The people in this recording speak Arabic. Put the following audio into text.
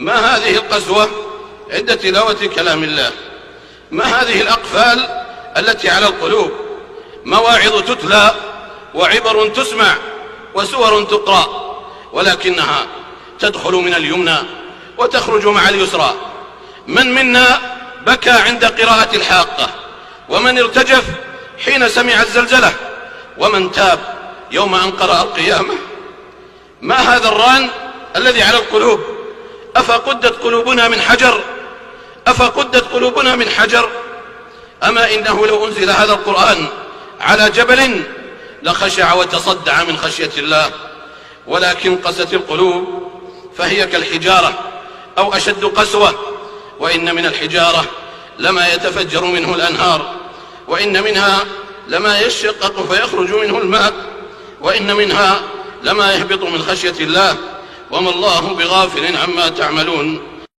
ما هذه القسوة عند تلاوة كلام الله؟ ما هذه الأقفال التي على القلوب؟ مواعظ تتلى وعبر تسمع وسور تقرأ، ولكنها تدخل من اليمنى وتخرج مع اليسرى. من منا بكى عند قراءة الحاقة، ومن ارتجف حين سمع الزلزلة، ومن تاب يوم أن قرأ القيامة. ما هذا الران الذي على القلوب؟ أفقدت قلوبنا من حجر؟ أفقدت قلوبنا من حجر؟ أما إنه لو أنزل هذا القرآن على جبل لخشع وتصدع من خشية الله، ولكن قست القلوب فهي كالحجارة أو أشد قسوة. وإن من الحجارة لما يتفجر منه الأنهار، وإن منها لما يشقق فيخرج منه الماء، وإن منها لما يهبط من خشية الله، وما الله بغافل عما تعملون.